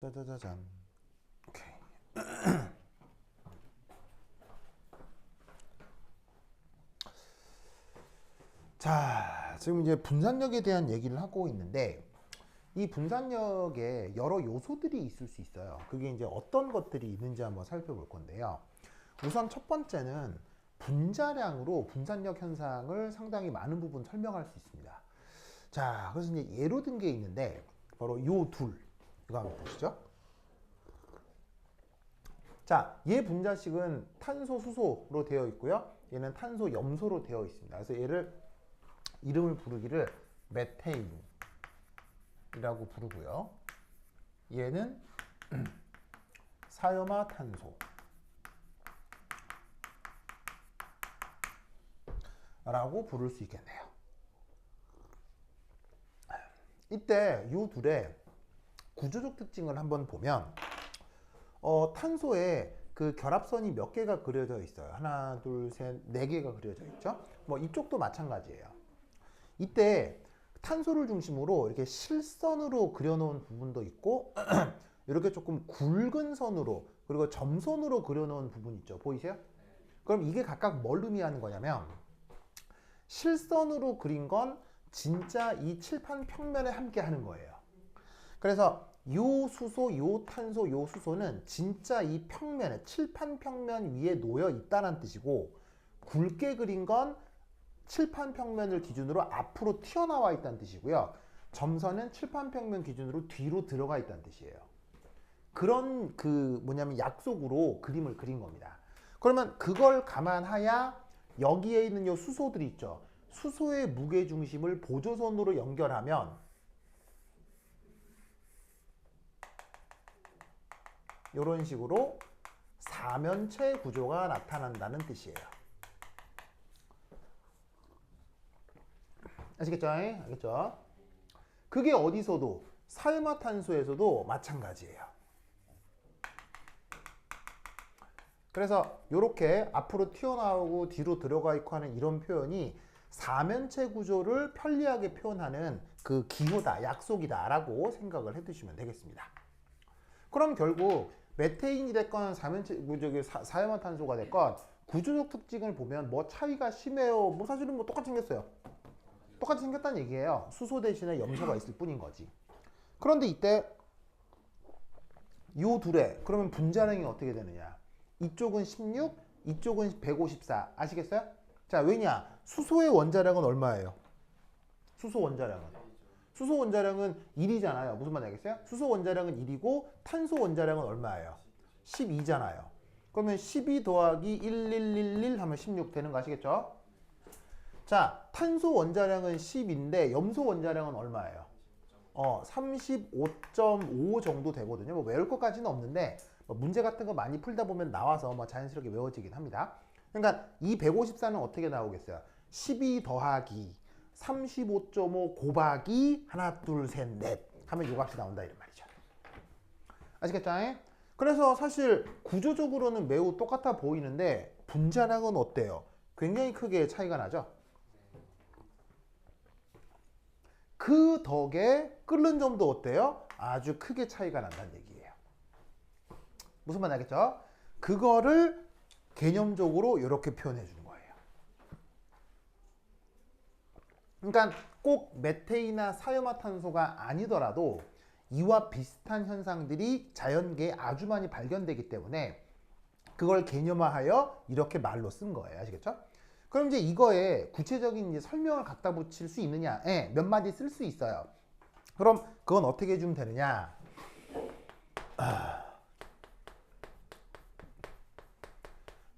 짜자자잔. 오케이. 자, 지금 이제 분산력에 대한 얘기를 하고 있는데 이 분산력에 여러 요소들이 있을 수 있어요. 그게 이제 어떤 것들이 있는지 한번 살펴볼 건데요. 우선 첫 번째는 분자량으로 분산력 현상을 상당히 많은 부분 설명할 수 있습니다. 자, 그래서 이제 예로 든 게 있는데 바로 요 둘. 이거 한번 보시죠. 자, 얘 분자식은 탄소, 수소로 되어 있고요. 얘는 탄소, 염소로 되어 있습니다. 그래서 얘를 이름을 부르기를 메테인이라고 부르고요. 얘는 사염화탄소라고 부를 수 있겠네요. 이때 이 둘의 구조적 특징을 한번 보면 탄소에 그 결합선이 몇 개가 그려져 있어요. 하나, 둘, 셋, 네 개가 그려져 있죠. 뭐 이쪽도 마찬가지예요. 이때 탄소를 중심으로 이렇게 실선으로 그려놓은 부분도 있고 이렇게 조금 굵은 선으로 그리고 점선으로 그려놓은 부분 있죠. 보이세요? 그럼 이게 각각 뭘 의미하는 거냐면 실선으로 그린 건 진짜 이 칠판 평면에 함께 하는 거예요. 그래서 요 수소, 요 탄소, 요 수소는 진짜 이 평면에 칠판 평면 위에 놓여 있다는 뜻이고 굵게 그린 건 칠판 평면을 기준으로 앞으로 튀어나와 있다는 뜻이고요. 점선은 칠판 평면 기준으로 뒤로 들어가 있다는 뜻이에요. 그런 그 뭐냐면 약속으로 그림을 그린 겁니다. 그러면 그걸 감안하야 여기에 있는 요 수소들이 있죠. 수소의 무게 중심을 보조선으로 연결하면 이런 식으로 사면체 구조가 나타난다는 뜻이에요. 아시겠죠? 알겠죠? 그게 어디서도 사염화탄소에서도 마찬가지예요. 그래서 이렇게 앞으로 튀어나오고 뒤로 들어가 있고 하는 이런 표현이 사면체 구조를 편리하게 표현하는 그 기호다, 약속이다 라고 생각을 해두시면 되겠습니다. 그럼 결국 메테인이 됐건 사염화탄소가 됐건 구조적 특징을 보면 뭐 차이가 심해요? 뭐 사실은 뭐 똑같이 생겼어요. 똑같이 생겼다는 얘기예요. 수소 대신에 염소가 있을 뿐인 거지. 그런데 이때 요 둘에 그러면 분자량이 어떻게 되느냐? 이쪽은 16, 이쪽은 154. 아시겠어요? 자, 왜냐? 수소의 원자량은 얼마예요? 수소 원자량은. 수소 원자량은 1이잖아요. 무슨 말인지 알겠어요? 수소 원자량은 1이고 탄소 원자량은 얼마예요? 12잖아요. 그러면 12 더하기 1111 하면 16 되는 거 아시겠죠? 자, 탄소 원자량은 10인데 염소 원자량은 얼마예요? 35.5 정도 되거든요. 뭐 외울 것까지는 없는데 뭐 문제 같은 거 많이 풀다 보면 나와서 뭐 자연스럽게 외워지긴 합니다. 그러니까 이 154는 어떻게 나오겠어요? 12 더하기 35.5 곱하기 하나 둘 셋 넷 하면 요 값이 나온다 이런 말이죠. 아시겠죠? 그래서 사실 구조적으로는 매우 똑같아 보이는데 분자량은 어때요? 굉장히 크게 차이가 나죠? 그 덕에 끓는 점도 어때요? 아주 크게 차이가 난다는 얘기예요. 무슨 말 알겠죠? 그거를 개념적으로 이렇게 표현해 주는 거예요. 그러니까 꼭 메테인이나 사염화탄소가 아니더라도 이와 비슷한 현상들이 자연계에 아주 많이 발견되기 때문에 그걸 개념화하여 이렇게 말로 쓴 거예요. 아시겠죠? 그럼 이제 이거에 구체적인 이제 설명을 갖다 붙일 수 있느냐? 예, 몇 마디 쓸 수 있어요. 그럼 그건 어떻게 해주면 되느냐?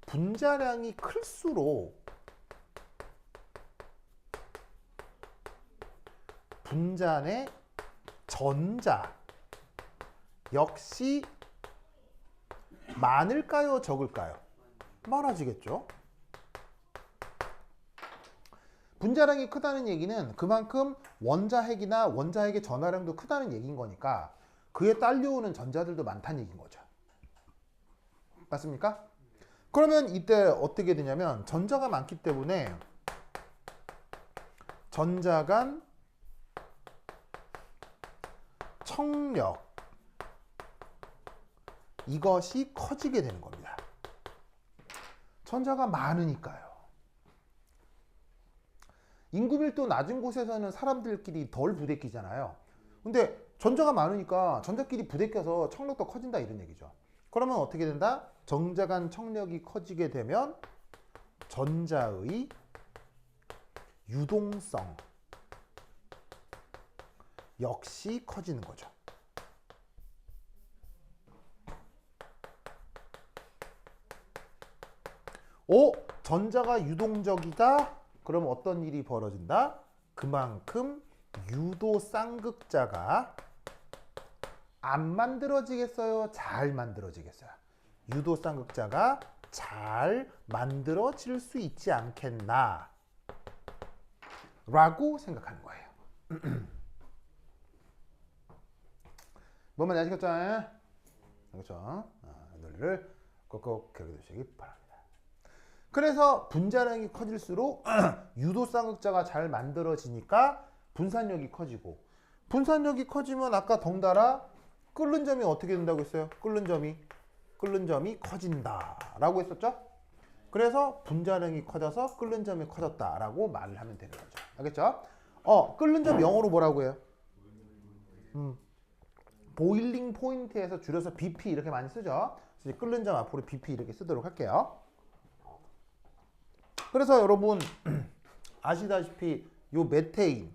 분자량이 클수록 분자 내 전자 역시 많을까요? 적을까요? 많아지겠죠. 분자량이 크다는 얘기는 그만큼 원자핵이나 원자핵의 전하량도 크다는 얘기인 거니까 그에 딸려오는 전자들도 많다는 얘기인 거죠. 맞습니까? 그러면 이때 어떻게 되냐면 전자가 많기 때문에 전자 간 청력 이것이 커지게 되는 겁니다. 전자가 많으니까요. 인구 밀도 낮은 곳에서는 사람들끼리 덜 부대끼잖아요. 근데 전자가 많으니까 전자끼리 부대껴서 청력도 커진다 이런 얘기죠. 그러면 어떻게 된다? 전자 간 청력이 커지게 되면 전자의 유동성 역시 커지는 거죠. 전자가 유동적이다? 그럼 어떤 일이 벌어진다? 그만큼 유도 쌍극자가 안 만들어지겠어요? 잘 만들어지겠어요? 유도 쌍극자가 잘 만들어질 수 있지 않겠나? 라고 생각하는 거예요. 뭔 말인지 아시겠죠? 알겠죠? 논리를 꼭꼭 기억해두시기 바랍니다. 그래서 분자량이 커질수록 유도 쌍극자가 잘 만들어지니까 분산력이 커지고, 분산력이 커지면 아까 덩달아 끓는 점이 어떻게 된다고 했어요? 끓는 점이 커진다라고 했었죠? 그래서 분자량이 커져서 끓는 점이 커졌다라고 말을 하면 되는 거죠. 알겠죠? 끓는 점 영어로 뭐라고 해요? 보일링 포인트에서 줄여서 BP 이렇게 많이 쓰죠. 그래서 끓는 점 앞으로 BP 이렇게 쓰도록 할게요. 그래서 여러분 아시다시피 요 메테인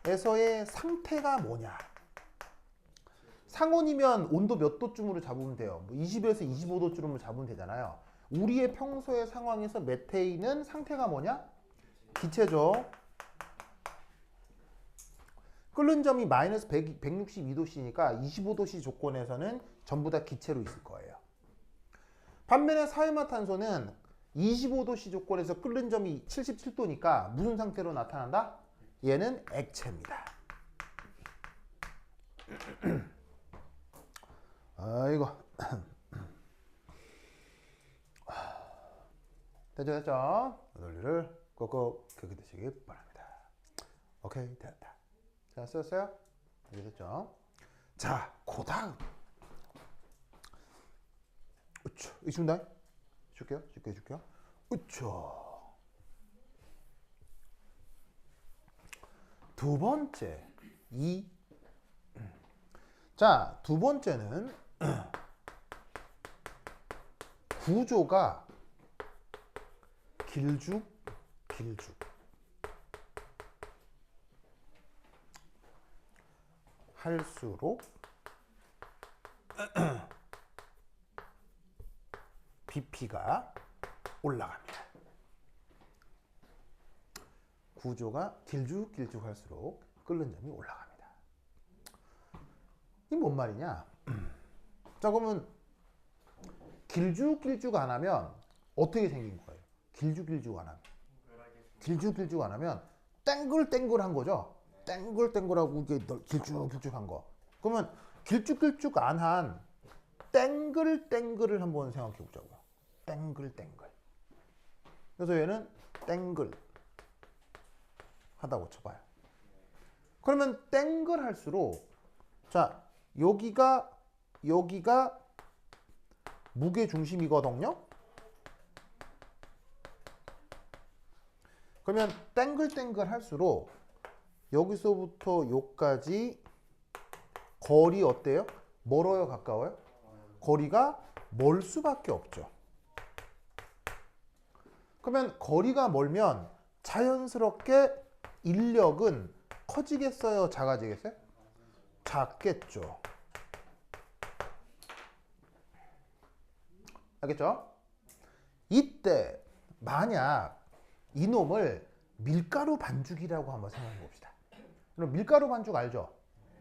상온에서의 상태가 뭐냐? 상온이면 온도 몇 도쯤으로 잡으면 돼요? 20에서 25도쯤으로 잡으면 되잖아요. 우리의 평소의 상황에서 메테인은 상태가 뭐냐? 기체죠. 끓는 점이 마이너스 162도씨니까 25도씨 조건에서는 전부 다 기체로 있을 거예요. 반면에 사이마탄소는 25도씨 조건에서 끓는 점이 77도니까 무슨 상태로 나타난다? 얘는 액체입니다. 아이고. 됐죠? 논리를 꼭꼭 기억해두시기 바랍니다. 오케이, 됐다. 자, 쓰였어요? 이게 됐죠? 자, 고다음. 으쌰, 있습니다. 줄게요. 으쌰. 두 번째, 자, 두 번째는 구조가 길쭉 할수록 BP가 올라갑니다. 구조가 길쭉 할수록 끓는 점이 올라갑니다. 이게 뭔 말이냐? 자, 그러면 길쭉 안 하면 어떻게 생긴 거예요? 길쭉 안 하면 땡글땡글한 거죠. 땡글땡글하고 이게 길쭉한 거. 그러면 길쭉 안 한 땡글땡글을 한번 생각해 보자고요. 땡글땡글. 그래서 얘는 땡글 하다고 쳐봐요. 그러면 땡글 할수록, 자, 여기가 무게 중심이거든요. 그러면 땡글땡글 할수록 여기서부터 여기까지 거리 어때요? 멀어요? 가까워요? 거리가 멀 수밖에 없죠. 그러면 거리가 멀면 자연스럽게 인력은 커지겠어요? 작아지겠어요? 작겠죠. 알겠죠? 이때 만약 이놈을 밀가루 반죽이라고 한번 생각해 봅시다. 그럼 밀가루 반죽 알죠?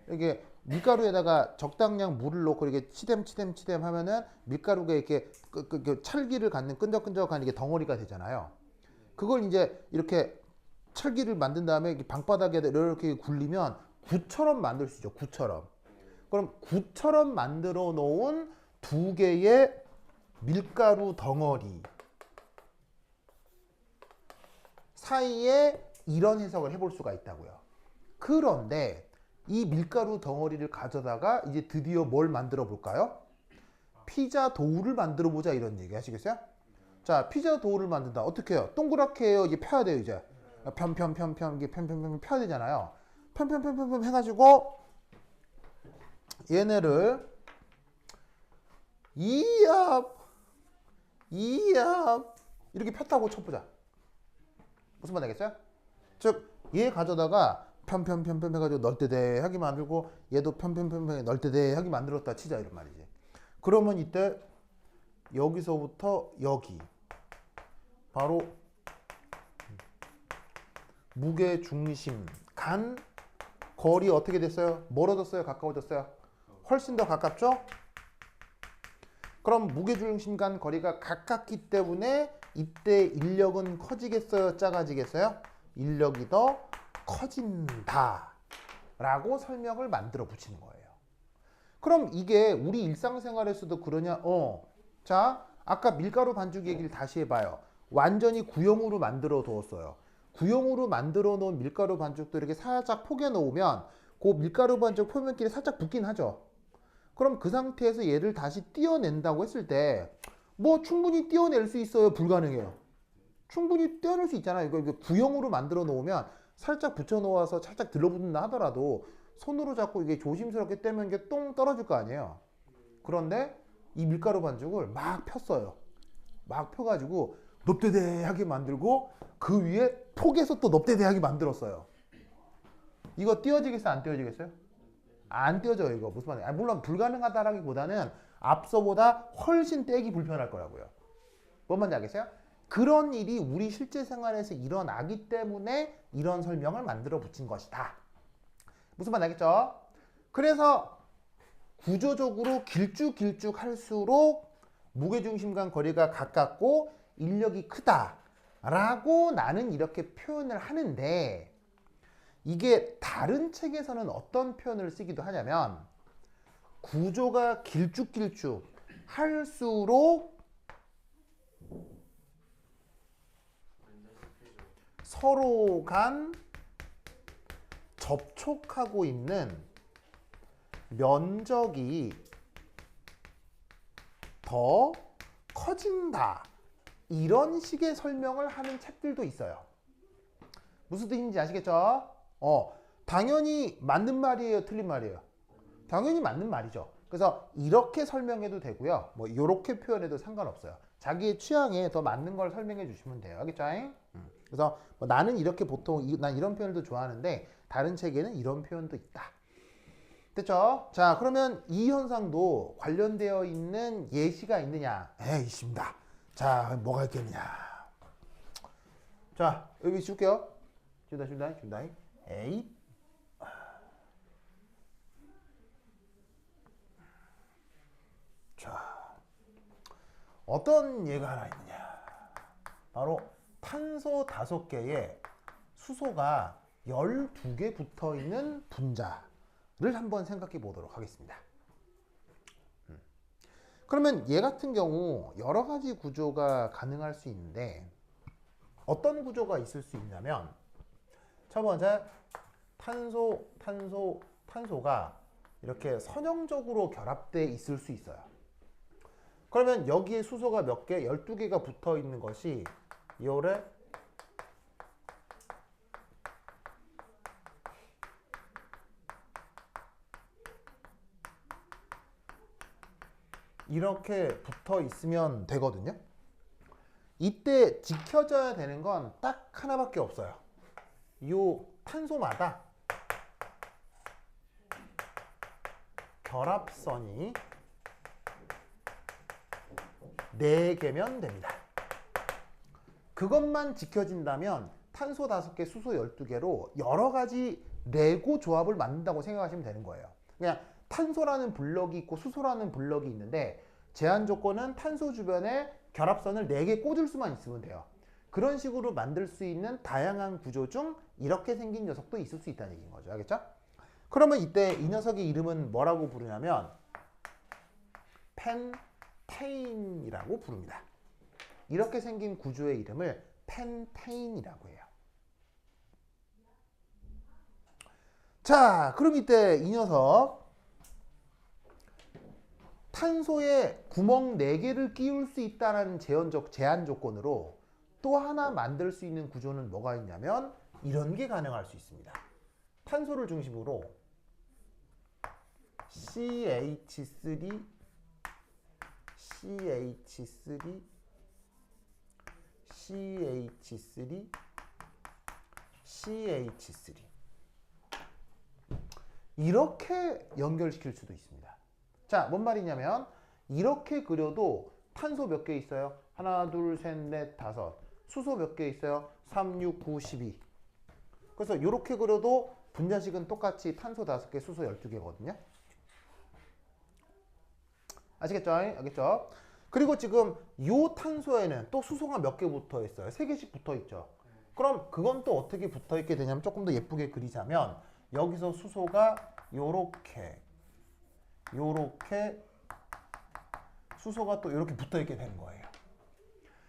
이게 밀가루에다가 적당량 물을 넣고 이렇게 치댐 하면은 밀가루가 이렇게 찰기를 갖는 끈적끈적한 이게 덩어리가 되잖아요. 그걸 이제 이렇게 찰기를 만든 다음에 방바닥에 이렇게 굴리면 구처럼 만들 수 있죠. 구처럼. 그럼 구처럼 만들어 놓은 두 개의 밀가루 덩어리 사이에 이런 해석을 해볼 수가 있다고요. 그런데 이 밀가루 덩어리를 가져다가 이제 드디어 뭘 만들어 볼까요? 피자 도우를 만들어 보자 이런 얘기 하시겠어요? 자, 피자 도우를 만든다. 어떻게 해요? 동그랗게 해요. 이제 펴야 돼요, 이제. 편편편편 이게 편편편 펴야 되잖아요. 편편편편 해가지고 얘네를 이압 이렇게 폈다고 쳐보자. 무슨 말 되겠어요? 즉, 얘 가져다가 편편편편 해가지고 널때대하게 만들고 얘도 편편편편 널때대하게 만들었다 치자 이런 말이지. 그러면 이때 여기서부터 여기 바로 무게 중심 간 거리 어떻게 됐어요? 멀어졌어요? 가까워졌어요? 훨씬 더 가깝죠? 그럼 무게 중심 간 거리가 가깝기 때문에 이때 인력은 커지겠어요? 작아지겠어요? 인력이 더 커진다 라고 설명을 만들어 붙이는 거예요. 그럼 이게 우리 일상생활에서도 그러냐? 자, 아까 밀가루 반죽 얘기를 다시 해봐요. 완전히 구형으로 만들어 두었어요. 구형으로 만들어 놓은 밀가루 반죽도 이렇게 살짝 포개 놓으면 그 밀가루 반죽 표면끼리 살짝 붙긴 하죠. 그럼 그 상태에서 얘를 다시 떼어낸다고 했을 때 뭐 충분히 떼어낼 수 있어요? 불가능해요? 충분히 떼어낼 수 있잖아요. 이거 구형으로 만들어 놓으면 살짝 붙여 놓아서 살짝 들러붙는다 하더라도 손으로 잡고 이게 조심스럽게 떼면 이게 똥 떨어질 거 아니에요. 그런데 이 밀가루 반죽을 막 폈어요. 막 펴가지고 넙대대하게 만들고 그 위에 폭에서 또 넙대대하게 만들었어요. 이거 띄어지겠어요? 안 띄어지겠어요? 안 띄어져요. 이거 무슨 말이에요? 물론 불가능하다라기보다는 앞서보다 훨씬 떼기 불편할 거라고요. 뭔 말인지 알겠어요? 그런 일이 우리 실제 생활에서 일어나기 때문에 이런 설명을 만들어 붙인 것이다. 무슨 말인지 알겠죠? 그래서 구조적으로 길쭉길쭉 할수록 무게중심과 거리가 가깝고 인력이 크다라고 나는 이렇게 표현을 하는데, 이게 다른 책에서는 어떤 표현을 쓰기도 하냐면 구조가 길쭉길쭉 할수록 서로 간 접촉하고 있는 면적이 더 커진다. 이런 식의 설명을 하는 책들도 있어요. 무슨 뜻인지 아시겠죠? 당연히 맞는 말이에요? 틀린 말이에요? 당연히 맞는 말이죠. 그래서 이렇게 설명해도 되고요. 뭐 이렇게 표현해도 상관없어요. 자기의 취향에 더 맞는 걸 설명해 주시면 돼요. 알겠죠? 그래서 뭐 나는 이렇게 보통 난 이런 표현도 좋아하는데 다른 책에는 이런 표현도 있다. 됐죠? 자, 그러면 이 현상도 관련되어 있는 예시가 있느냐? 있습니다. 자, 뭐가 있겠느냐? 자, 여기 줄게요. 준다. 에이. 자, 어떤 예가 하나 있느냐? 바로 탄소 5개에 수소가 12개 붙어 있는 분자를 한번 생각해 보도록 하겠습니다. 그러면 얘 같은 경우 여러 가지 구조가 가능할 수 있는데 어떤 구조가 있을 수 있냐면, 첫 번째, 탄소가 이렇게 선형적으로 결합되어 있을 수 있어요. 그러면 여기에 수소가 몇 개? 12개가 붙어 있는 것이 요래 이렇게 붙어 있으면 되거든요. 이때 지켜져야 되는 건 딱 하나밖에 없어요. 요 탄소마다 결합선이 4개면 됩니다. 그것만 지켜진다면 탄소 5개, 수소 12개로 여러 가지 레고 조합을 만든다고 생각하시면 되는 거예요. 그냥 탄소라는 블럭이 있고 수소라는 블럭이 있는데 제한 조건은 탄소 주변에 결합선을 4개 꽂을 수만 있으면 돼요. 그런 식으로 만들 수 있는 다양한 구조 중 이렇게 생긴 녀석도 있을 수 있다는 얘기인 거죠. 알겠죠? 그러면 이때 이 녀석의 이름은 뭐라고 부르냐면 펜테인이라고 부릅니다. 이렇게 생긴 구조의 이름을 펜테인이라고 해요. 자, 그럼 이때 이 녀석 탄소에 구멍 4개를 끼울 수 있다는 제한 조건으로 또 하나 만들 수 있는 구조는 뭐가 있냐면 이런 게 가능할 수 있습니다. 탄소를 중심으로 CH3, CH3, CH3, CH3 이렇게 연결시킬 수도 있습니다. 자, 뭔 말이냐면 이렇게 그려도 탄소 몇 개 있어요? 하나, 둘, 셋, 넷, 다섯. 수소 몇 개 있어요? 3, 6, 9, 12. 그래서 이렇게 그려도 분자식은 똑같이 탄소 5개, 수소 12개거든요. 아시겠죠? 알겠죠? 그리고 지금 이 탄소에는 또 수소가 몇 개 붙어 있어요? 3개씩 붙어 있죠. 그럼 그건 또 어떻게 붙어 있게 되냐면 조금 더 예쁘게 그리자면 여기서 수소가 요렇게 수소가 또 이렇게 붙어 있게 되는 거예요.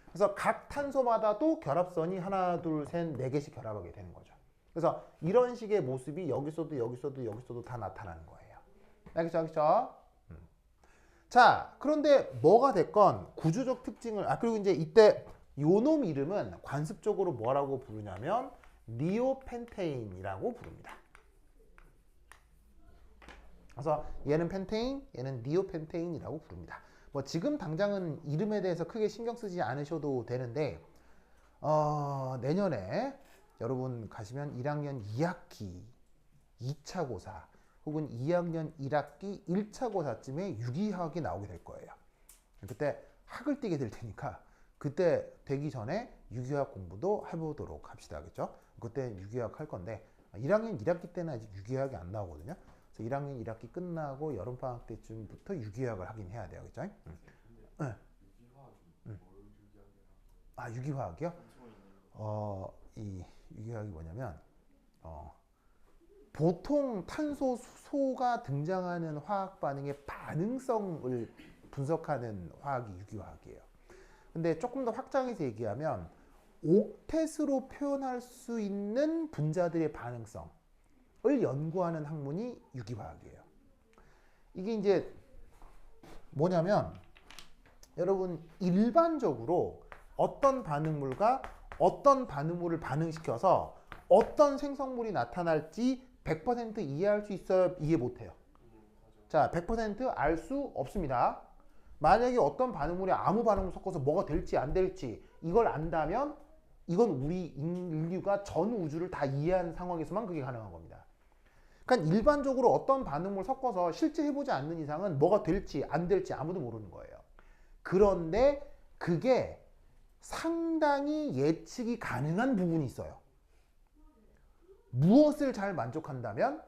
그래서 각 탄소마다도 결합선이 하나, 둘, 셋, 4개씩 결합하게 되는 거죠. 그래서 이런 식의 모습이 여기서도 다 나타나는 거예요. 알겠죠? 자, 그런데 뭐가 됐건 구조적 특징을 그리고 이제 이때 요놈 이름은 관습적으로 뭐라고 부르냐면 니오펜테인이라고 부릅니다. 그래서 얘는 펜테인, 얘는 니오펜테인이라고 부릅니다. 뭐 지금 당장은 이름에 대해서 크게 신경 쓰지 않으셔도 되는데 내년에 여러분 가시면 1학년 2학기 2차 고사 혹은 2학년 1학기 1차 고사쯤에 유기화학이 나오게 될 거예요. 그때 학을 띄게 될 테니까 그때 되기 전에 유기화학 공부도 해보도록 합시다. 알겠죠? 그때 유기화학 할 건데 1학년 1학기 때는 아직 유기화학이 안 나오거든요. 그래서 1학년 1학기 끝나고 여름방학 때쯤부터 유기화학을 하긴 해야 돼요. 그죠? 네. 유기화학이요? 이 유기화학이 뭐냐면 보통 탄소, 수소가 등장하는 화학 반응의 반응성을 분석하는 화학이 유기화학이에요. 근데 조금 더 확장해서 얘기하면 옥텟으로 표현할 수 있는 분자들의 반응성을 연구하는 학문이 유기화학이에요. 이게 이제 뭐냐면 여러분 일반적으로 어떤 반응물과 어떤 반응물을 반응시켜서 어떤 생성물이 나타날지 100% 이해할 수 있어요? 이해 못해요? 자, 100% 알 수 없습니다. 만약에 어떤 반응물이 아무 반응물 섞어서 뭐가 될지 안 될지 이걸 안다면 이건 우리 인류가 전 우주를 다 이해하는 상황에서만 그게 가능한 겁니다. 그러니까 일반적으로 어떤 반응물 섞어서 실제 해보지 않는 이상은 뭐가 될지 안 될지 아무도 모르는 거예요. 그런데 그게 상당히 예측이 가능한 부분이 있어요. 무엇을 잘 만족한다면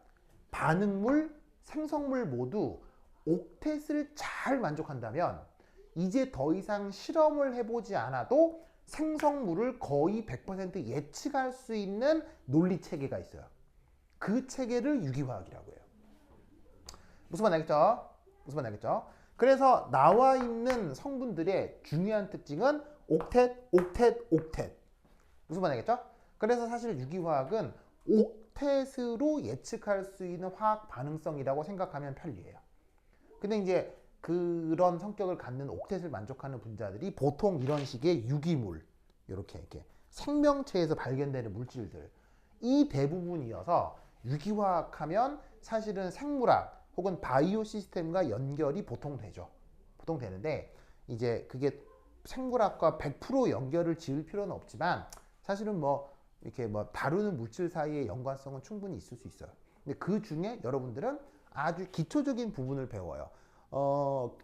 반응물, 생성물 모두 옥텟을 잘 만족한다면 이제 더 이상 실험을 해보지 않아도 생성물을 거의 100% 예측할 수 있는 논리 체계가 있어요. 그 체계를 유기화학이라고 해요. 무슨 말 알겠죠? 그래서 나와 있는 성분들의 중요한 특징은 옥텟. 무슨 말 알겠죠? 그래서 사실 유기화학은 옥텟으로 예측할 수 있는 화학 반응성이라고 생각하면 편리해요. 근데 이제 그런 성격을 갖는 옥텟을 만족하는 분자들이 보통 이런 식의 유기물, 이렇게 생명체에서 발견되는 물질들, 이 대부분이어서 유기화학하면 사실은 생물학 혹은 바이오 시스템과 연결이 보통 되죠. 보통 되는데 이제 그게 생물학과 100% 연결을 지을 필요는 없지만 사실은 이렇게 다루는 물질 사이의 연관성은 충분히 있을 수 있어요. 근데 그 중에 여러분들은 아주 기초적인 부분을 배워요.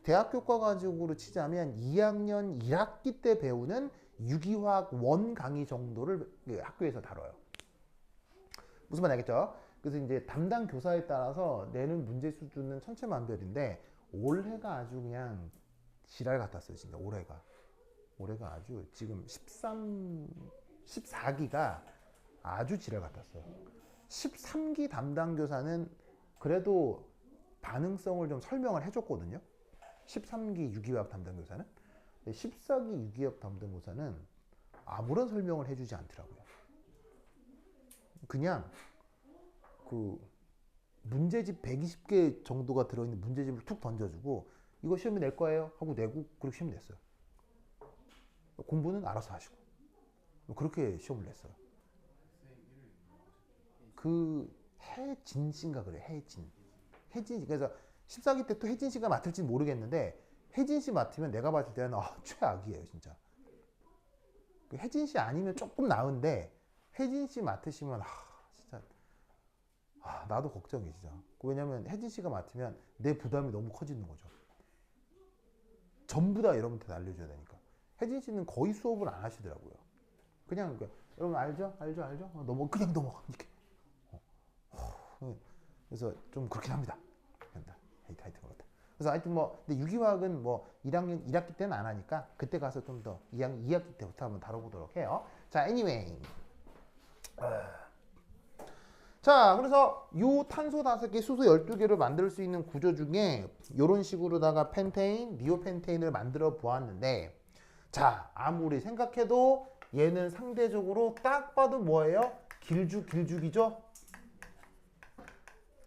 대학교 과가지고로 치자면 2학년 1학기 때 배우는 유기화학 원 강의 정도를 학교에서 다뤄요. 무슨 말 알겠죠? 그래서 이제 담당 교사에 따라서 내는 문제 수준은 천차만별인데 올해가 아주 그냥 지랄 같았어요. 진짜 올해가 아주 지금 14기가 아주 지랄 같았어요. 13기 담당 교사는 그래도 반응성을 좀 설명을 해줬거든요. 13기 유기화학 담당 교사는. 14기 유기화학 담당 교사는 아무런 설명을 해주지 않더라고요. 그냥 문제집 120개 정도가 들어있는 문제집을 툭 던져주고 이거 시험에 낼 거예요 하고 내고 그렇게 시험을 냈어요. 공부는 알아서 하시고 그렇게 시험을 냈어요. 그 해진 씨인가 그래. 혜진 씨. 그래서 14기 때 또 혜진 씨가 맡을지 모르겠는데 혜진 씨 맡으면 내가 봤을 때는 최악이에요 진짜. 그 혜진 씨 아니면 조금 나은데 혜진 씨 맡으시면 진짜 나도 걱정이 진짜. 왜냐면 혜진 씨가 맡으면 내 부담이 너무 커지는 거죠. 전부 다 여러분한테 알려줘야 되니까. 혜진 씨는 거의 수업을 안 하시더라고요. 그냥 여러분 알죠? 그냥 넘어가 이렇게. 그래서 좀 그렇긴 합니다. 하여튼 그렇다. 그래서 하여튼 근데 유기화학은 1학기 때는 안 하니까 그때 가서 좀 더 2학기 때부터 한번 다뤄보도록 해요. 자, anyway. 자, 그래서 요 탄소 5개, 수소 12개를 만들 수 있는 구조 중에 이런 식으로다가 펜테인, 니오펜테인을 만들어 보았는데 자, 아무리 생각해도 얘는 상대적으로 딱 봐도 뭐예요? 길쭉이죠?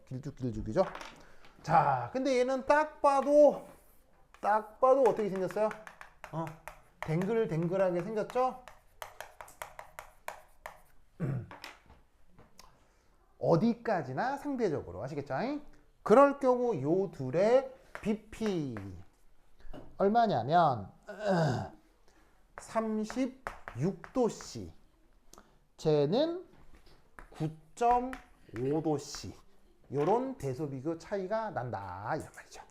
길쭉이죠? 자, 근데 얘는 딱 봐도 어떻게 생겼어요? 댕글댕글하게 생겼죠? 어디까지나 상대적으로 아시겠죠? 그럴 경우 요 둘의 BP 얼마냐면 36도씨 쟤는 9.5도씨 요런 대소비교 차이가 난다 이런 말이죠.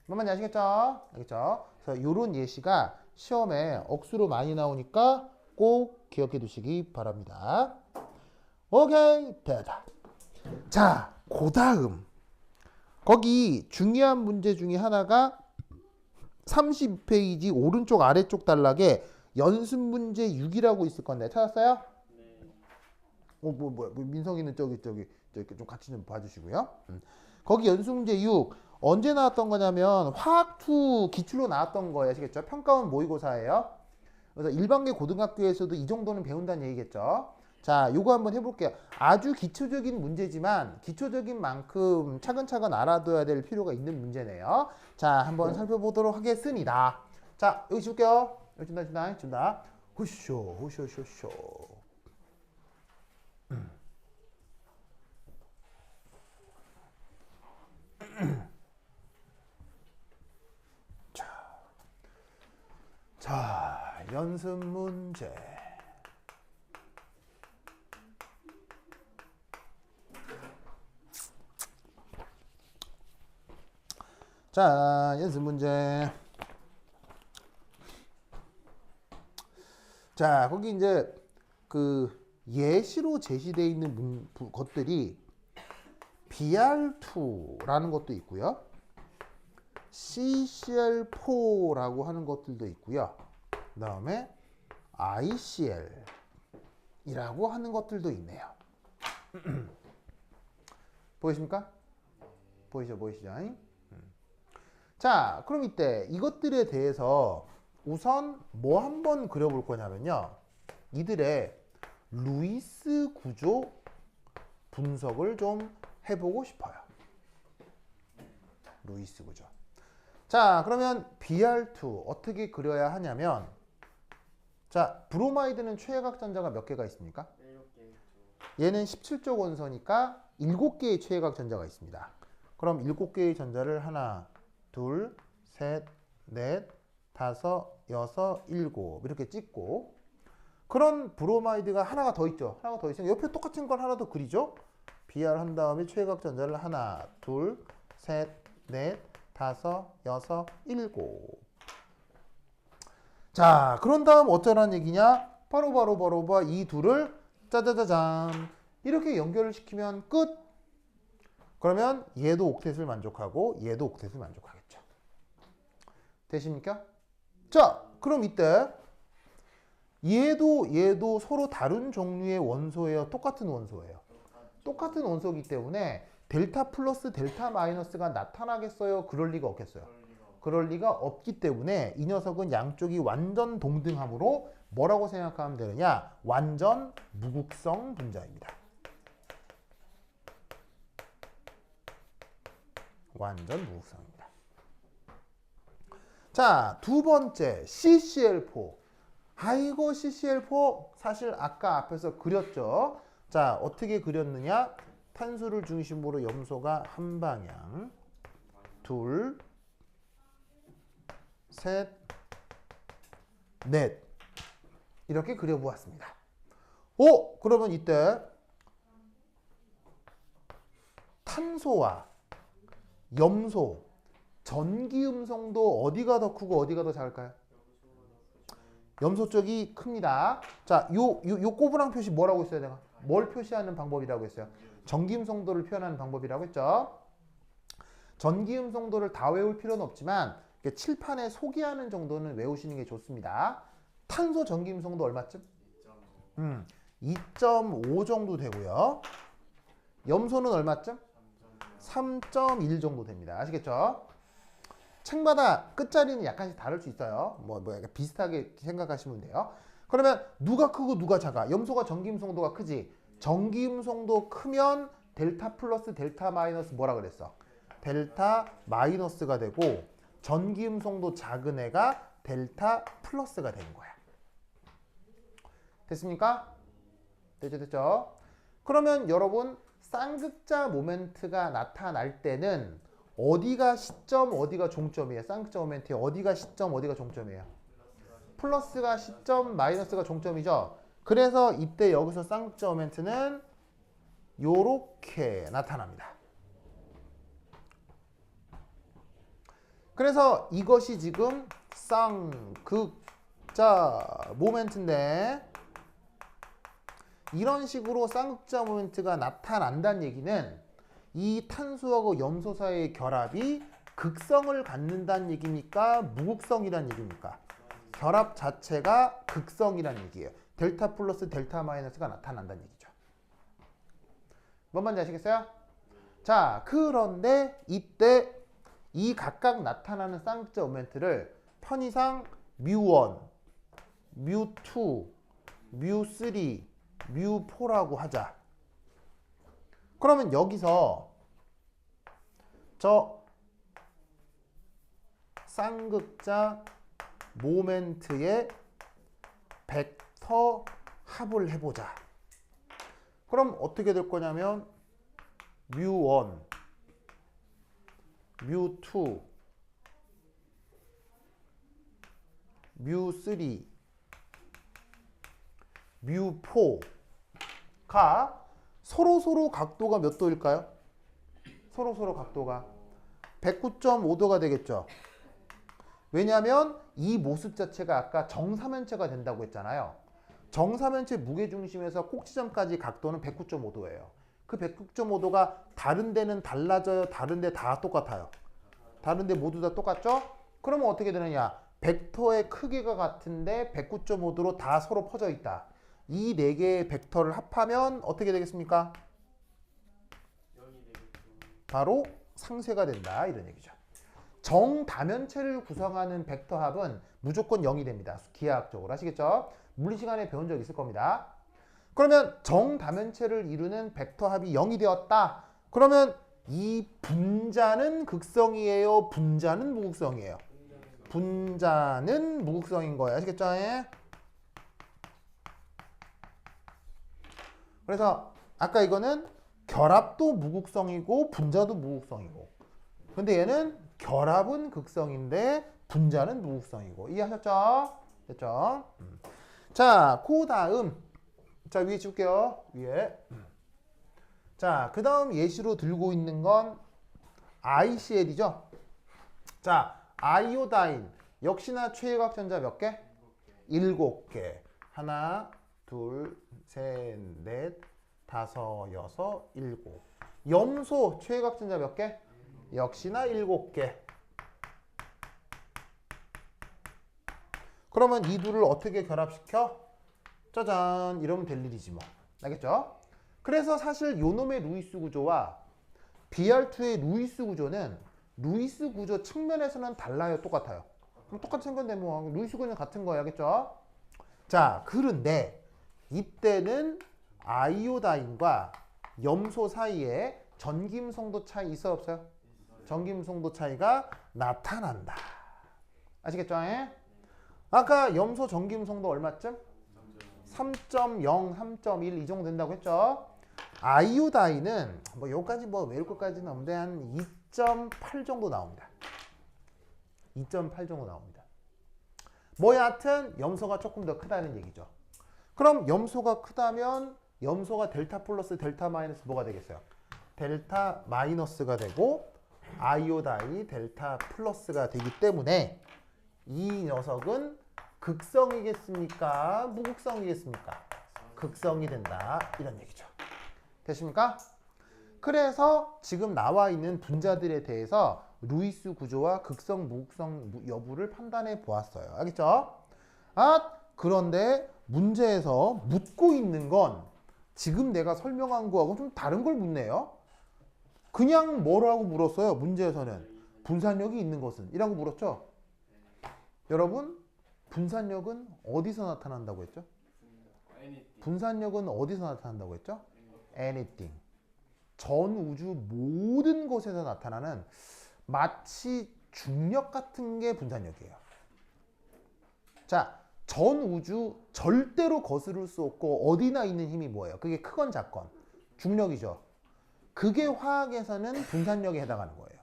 뭔 말인지 아시겠죠? 알겠죠? 그래서 요런 예시가 시험에 억수로 많이 나오니까 꼭 기억해 두시기 바랍니다. 오케이 됐다. 자, 그 다음 거기 중요한 문제 중에 하나가 32페이지 오른쪽 아래쪽 단락에 연습 문제 6이라고 있을 건데 찾았어요? 네. 민석이는 저기 좀 같이 좀 봐주시고요. 거기 연습 문제 6 언제 나왔던 거냐면 화학2 기출로 나왔던 거예요. 아시겠죠? 평가원 모의고사예요. 그래서 일반계 고등학교에서도 이 정도는 배운다는 얘기겠죠. 자, 요거 한번 해볼게요. 아주 기초적인 문제지만 기초적인 만큼 차근차근 알아둬야 될 필요가 있는 문제네요. 자, 한번 살펴보도록 하겠습니다. 자, 여기 줄게요. 여기 준다. 후쇼. 자, 연습 문제. 자, 연습 문제. 자, 거기 이제 그 예시로 제시되어 있는 것들이 BR2라는 것도 있고요. CCl4라고 하는 것들도 있고요. 그 다음에 ICL이라고 하는 것들도 있네요. 보이십니까? 보이시죠? 자, 그럼 이것들에 대해서 우선 뭐 한번 그려볼 거냐면요. 이들의 루이스 구조 분석을 좀 해보고 싶어요. 루이스 구조. 자, 그러면 BR2 어떻게 그려야 하냐면 자, 브로마이드는 최외각 전자가 몇 개가 있습니까? 7개. 얘는 17조 원소니까 7개의 최외각 전자가 있습니다. 그럼 7개의 전자를 하나, 둘, 셋, 넷, 다섯, 여섯, 일곱 이렇게 찍고 그런 브로마이드가 하나가 더 있죠. 하나가 더 있으면 옆에 똑같은 걸 하나 더 그리죠. BR 한 다음에 최외각 전자를 하나, 둘, 셋, 넷, 다섯, 여섯, 일곱. 자, 그런 다음 어쩌라는 얘기냐? 바로 이 둘을 짜자자잔 이렇게 연결을 시키면 끝. 그러면 얘도 옥텟을 만족하고 얘도 옥텟을 만족하겠죠. 되십니까? 자, 그럼 이때 얘도 서로 다른 종류의 원소예요. 똑같은 원소예요. 똑같은 원소이기 때문에 델타 플러스 델타 마이너스가 나타나겠어요? 그럴 리가 없겠어요. 그럴 리가 없기 때문에 이 녀석은 양쪽이 완전 동등함으로 뭐라고 생각하면 되느냐? 완전 무극성 분자입니다. 완전 무극성입니다. 자, 두 번째 CCl4. 아이고 CCl4 사실 아까 앞에서 그렸죠. 자, 어떻게 그렸느냐? 탄소를 중심으로 염소가 한 방향, 둘, 셋, 넷 이렇게 그려보았습니다. 오! 그러면 이때 탄소와 염소, 전기음성도 어디가 더 크고 어디가 더 작을까요? 염소 쪽이 큽니다. 자, 요 꼬부랑 표시 뭐라고 했어요? 내가 뭘 표시하는 방법이라고 했어요? 전기음성도를 표현하는 방법이라고 했죠. 전기음성도를 다 외울 필요는 없지만 칠판에 소개하는 정도는 외우시는 게 좋습니다. 탄소 전기음성도 얼마쯤? 2.5 정도 되고요. 염소는 얼마쯤? 3.1 정도 됩니다. 아시겠죠? 책마다 끝자리는 약간씩 다를 수 있어요. 뭐 약간 비슷하게 생각하시면 돼요. 그러면 누가 크고 누가 작아? 염소가 전기음성도가 크지. 전기음성도 크면 델타 플러스 델타 마이너스 뭐라 그랬어? 델타 마이너스가 되고 전기음성도 작은 애가 델타 플러스가 되는 거야. 됐습니까? 됐죠? 그러면 여러분 쌍극자 모멘트가 나타날 때는 어디가 시점, 어디가 종점이에요? 쌍극자 모멘트에 어디가 시점, 어디가 종점이에요? 플러스가 시점, 마이너스가 종점이죠. 그래서 이때 여기서 쌍극자 모멘트는 요렇게 나타납니다. 그래서 이것이 지금 쌍극자 모멘트인데 이런 식으로 쌍극자 모멘트가 나타난다는 얘기는 이 탄소하고 염소 사이의 결합이 극성을 갖는다는 얘기입니까? 무극성이라는 얘기입니까? 결합 자체가 극성이라는 얘기예요. 델타 플러스 델타 마이너스가 나타난다는 얘기죠. 뭔 말인지 아시겠어요? 자, 그런데 이때 이 각각 나타나는 쌍극자 모멘트를 편의상 뮤1, 뮤2, 뮤3, 뮤4라고 하자. 그러면 여기서 저 쌍극자 모멘트의 벡터 합을 해보자. 그럼 어떻게 될 거냐면 뮤1, 뮤2, 뮤3, 뮤4가 서로 각도가 몇 도일까요? 서로 각도가 109.5도가 되겠죠. 왜냐하면 이 모습 자체가 아까 정사면체가 된다고 했잖아요. 정사면체 무게중심에서 꼭지점까지 각도는 109.5도예요. 그 109.5도가 다른 데는 달라져요? 다른 데 다 똑같아요? 다른 데 모두 다 똑같죠? 그러면 어떻게 되느냐? 벡터의 크기가 같은데 109.5도로 다 서로 퍼져 있다. 이 네 개의 벡터를 합하면 어떻게 되겠습니까? 바로 상쇄가 된다. 이런 얘기죠. 정다면체를 구성하는 벡터 합은 무조건 0이 됩니다. 기하학적으로. 아시겠죠? 물리 시간에 배운 적 있을 겁니다. 그러면 정다면체를 이루는 벡터 합이 0이 되었다. 그러면 이 분자는 극성이에요? 분자는 무극성이에요? 분자는 무극성인 거예요. 아시겠죠? 예? 그래서 아까 이거는 결합도 무극성이고 분자도 무극성이고, 근데 얘는 결합은 극성인데 분자는 무극성이고. 이해하셨죠? 됐죠? 자, 그 다음 자 위에 지울게요. 위에. 자, 그 다음 예시로 들고 있는 건 ICL이죠. 자, 아이오다인 역시나 최외곽전자 몇 개? 7개. 하나, 둘, 셋, 넷, 다섯, 여섯, 일곱. 염소 최외곽전자 몇 개? 역시나 7개. 그러면 이 둘을 어떻게 결합시켜? 짜잔, 이러면 될 일이지 뭐. 알겠죠? 그래서 사실 요놈의 루이스 구조와 BR2의 루이스 구조는 루이스 구조 측면에서는 달라요? 똑같아요? 그럼 똑같은 건데 뭐 루이스 구조는 같은 거예요. 알겠죠? 자, 그런데 이때는 아이오다인과 염소 사이에 전기음성도 차이 있어요? 없어요? 전기음성도 차이가 나타난다. 아시겠죠? 아까 염소 전기음성도 얼마쯤? 3.0, 3.1 이 정도 된다고 했죠? 아이오다인은 뭐 여기까지 뭐 외울 것까지는 없는데 한 2.8 정도 나옵니다. 2.8 정도 나옵니다. 뭐 여하튼 염소가 조금 더 크다는 얘기죠. 그럼 염소가 크다면 염소가 델타 플러스 델타 마이너스 뭐가 되겠어요? 델타 마이너스가 되고 아이오다인이 델타 플러스가 되기 때문에 이 녀석은 극성이겠습니까? 무극성이겠습니까? 극성이 된다. 이런 얘기죠. 되십니까? 그래서 지금 나와 있는 분자들에 대해서 루이스 구조와 극성, 무극성 여부를 판단해 보았어요. 알겠죠? 그런데 문제에서 묻고 있는 건 지금 내가 설명한 거하고 좀 다른 걸 묻네요. 그냥 뭐라고 물었어요? 문제에서는 분산력이 있는 것은 이라고 물었죠? 여러분, 분산력은 어디서 나타난다고 했죠? 분산력은 어디서 나타난다고 했죠? Anything. 전 우주 모든 곳에서 나타나는 마치 중력 같은 게 분산력이에요. 자, 전 우주 절대로 거스를 수 없고 어디나 있는 힘이 뭐예요? 그게 크건 작건 중력이죠. 그게 화학에서는 분산력에 해당하는 거예요.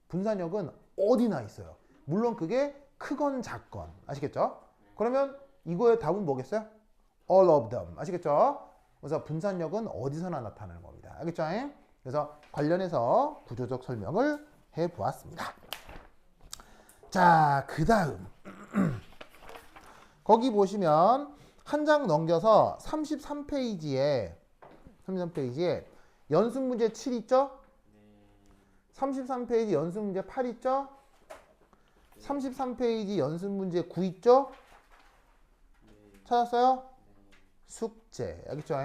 분산력은 어디나 있어요. 물론 그게 크건 작건. 아시겠죠? 그러면 이거의 답은 뭐겠어요? All of them. 아시겠죠? 그래서 분산력은 어디서나 나타나는 겁니다. 알겠죠? 그래서 관련해서 구조적 설명을 해보았습니다. 자, 그 다음 거기 보시면 한 장 넘겨서 33페이지에 연습 문제 7 있죠? 33페이지 연습 문제 8 있죠? 33페이지 연습 문제 9 있죠? 찾았어요? 숙제. 알겠죠?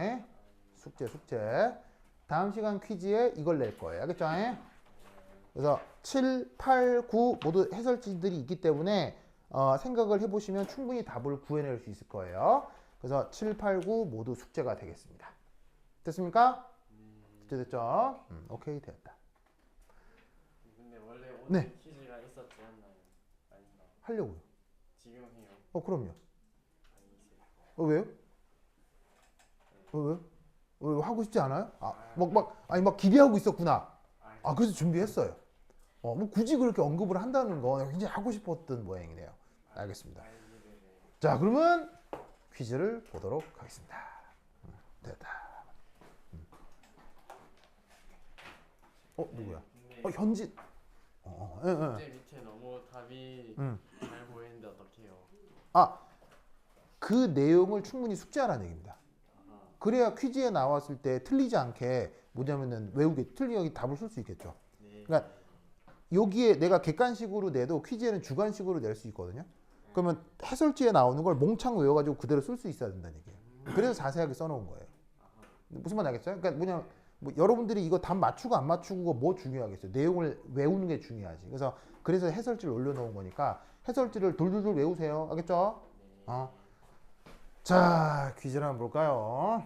숙제. 다음 시간 퀴즈에 이걸 낼 거예요. 알겠죠? 그래서 7, 8, 9 모두 해설지들이 있기 때문에 생각을 해보시면 충분히 답을 구해낼 수 있을 거예요. 그래서 7, 8, 9 모두 숙제가 되겠습니다. 됐습니까? 됐죠? 오케이, 됐다. 근데 원래 오늘 네. 퀴즈가 있었지 않나요? 아닌가? 하려고요. 지금 해요? 그럼요. 아니세요? 왜요? 왜요? 왜 하고 싶지 않아요? 막 기대하고 있었구나. 그래서 준비했어요. 뭐 굳이 그렇게 언급을 한다는 거 굉장히 하고 싶었던 모양이네요. 알겠습니다. 자, 그러면 퀴즈를 보도록 하겠습니다. 됐다. 누구야? 현진. 문제 밑에 너무 답이 잘 보이는데 어떡해요? 그 내용을 충분히 숙지하라는 얘기입니다. 그래야 퀴즈에 나왔을 때 틀리지 않게 뭐냐면은 외우게 틀리게 답을 쓸 수 있겠죠. 네. 그러니까 여기에 내가 객관식으로 내도 퀴즈에는 주관식으로 낼 수 있거든요. 그러면 해설지에 나오는 걸 몽창 외워가지고 그대로 쓸 수 있어야 된다는 얘기예요. 그래서 자세하게 써놓은 거예요. 무슨 말 알겠어요? 그러니까 뭐냐, 여러분들이 이거 답 맞추고 안 맞추고 뭐 중요하겠어요? 내용을 외우는 게 중요하지. 그래서 해설지를 올려놓은 거니까 해설지를 돌돌돌 외우세요. 알겠죠? 자, 퀴즈를 한번 볼까요?